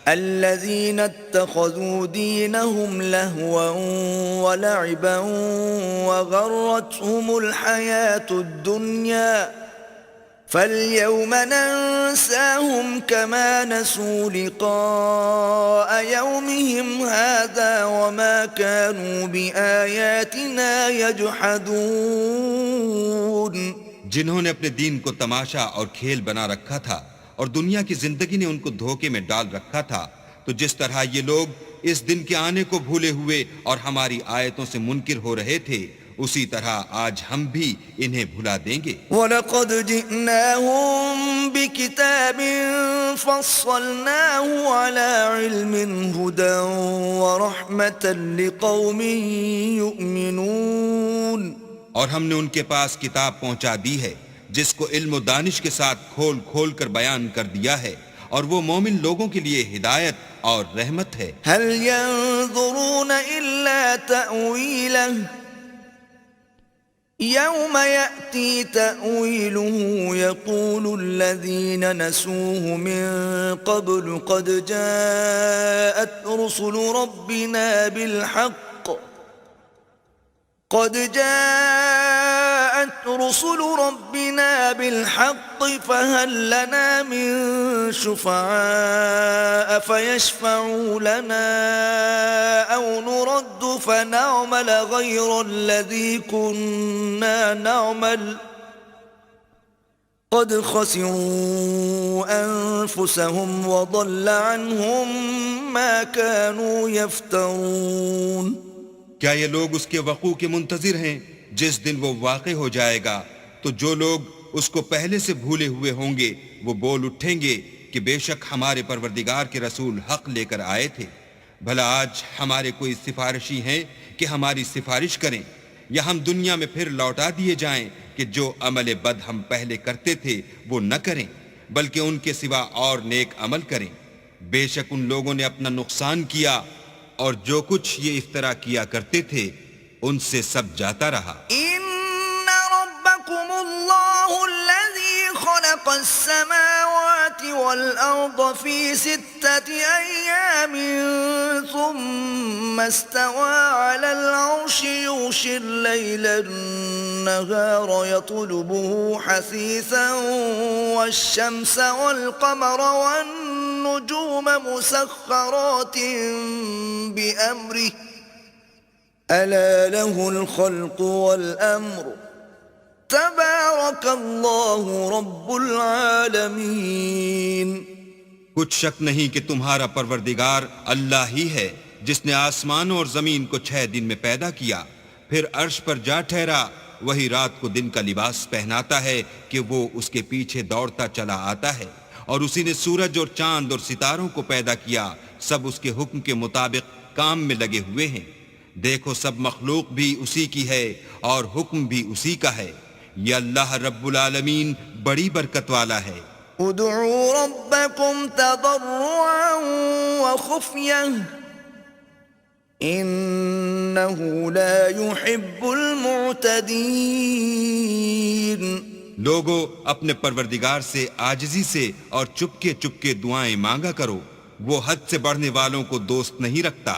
الذين اتخذوا دينهم لهوا ولعبا وغرتهم الحياة الدنيا فاليوم ننساهم كما نسوا لقاء يومهم هذا وما كانوا بآياتنا يجحدون. جنہوں نے اپنے دین کو تماشا اور کھیل بنا رکھا تھا اور دنیا کی زندگی نے ان کو دھوکے میں ڈال رکھا تھا، تو جس طرح یہ لوگ اس دن کے آنے کو بھولے ہوئے اور ہماری آیتوں سے منکر ہو رہے تھے، اسی طرح آج ہم بھی انہیں بھلا دیں گے. وَلَقَدْ جِئْنَاهُمْ بِكِتَابٍ فَصَّلْنَاهُ عَلَى عِلْمٍ هُدًى وَرَحْمَةً لِقَوْمٍ يُؤْمِنُونَ. اور ہم نے ان کے پاس کتاب پہنچا دی ہے جس کو علم و دانش کے ساتھ کھول کھول کر بیان کر دیا ہے، اور وہ مومن لوگوں کے لیے ہدایت اور رحمت ہے. هَلْ يَنظُرُونَ إِلَّا تَأْوِيلَهُ يَوْمَ يَأْتِي تَأْوِيلُهُ يَقُولُ الَّذِينَ نَسُوهُ مِن قَبْلُ قَدْ جَاءَتْ رُسُلُ رَبِّنَا بِالْحَقِّ فَهَلْ لَنَا مِن شُفَعَاءَ فَيَشْفَعُوا لَنَا أَوْ نُرَدُّ فَنَعْمَلَ غَيْرَ الَّذِي كُنَّا نَعْمَلُ قَدْ خَسِرُوا أَنفُسَهُمْ وَضَلَّ عَنْهُمْ مَا كَانُوا يَفْتَرُونَ. کیا یہ لوگ اس کے وقوع کے منتظر ہیں جس دن وہ واقع ہو جائے گا؟ تو جو لوگ اس کو پہلے سے بھولے ہوئے ہوں گے وہ بول اٹھیں گے کہ بے شک ہمارے پروردگار کے رسول حق لے کر آئے تھے. بھلا آج ہمارے کوئی سفارشی ہیں کہ ہماری سفارش کریں، یا ہم دنیا میں پھر لوٹا دیے جائیں کہ جو عمل بد ہم پہلے کرتے تھے وہ نہ کریں بلکہ ان کے سوا اور نیک عمل کریں. بے شک ان لوگوں نے اپنا نقصان کیا اور جو کچھ یہ افترا کیا کرتے تھے ان سے سب جاتا رہا. ان ربکم اللہ الذی خلق السماوات والارض فی 6 ایام ثم استوى على العرش يغشي الليل النهار يطلبه حثيثا والشمس والقمر والنجوم مسخرات بأمره ألا له الخلق والأمر تبارك الله رب العالمين. کچھ شک نہیں کہ تمہارا پروردگار اللہ ہی ہے جس نے آسمانوں اور زمین کو 6 دن میں پیدا کیا، پھر عرش پر جا ٹھہرا. وہی رات کو دن کا لباس پہناتا ہے کہ وہ اس کے پیچھے دوڑتا چلا آتا ہے، اور اسی نے سورج اور چاند اور ستاروں کو پیدا کیا، سب اس کے حکم کے مطابق کام میں لگے ہوئے ہیں. دیکھو سب مخلوق بھی اسی کی ہے اور حکم بھی اسی کا ہے. یہ اللہ رب العالمین بڑی برکت والا ہے. ادعوا ربكم تضرعا وخفية إنه لا يحب المعتدين. لوگو اپنے پروردگار سے عاجزی سے اور چپکے چپکے دعائیں مانگا کرو، وہ حد سے بڑھنے والوں کو دوست نہیں رکھتا.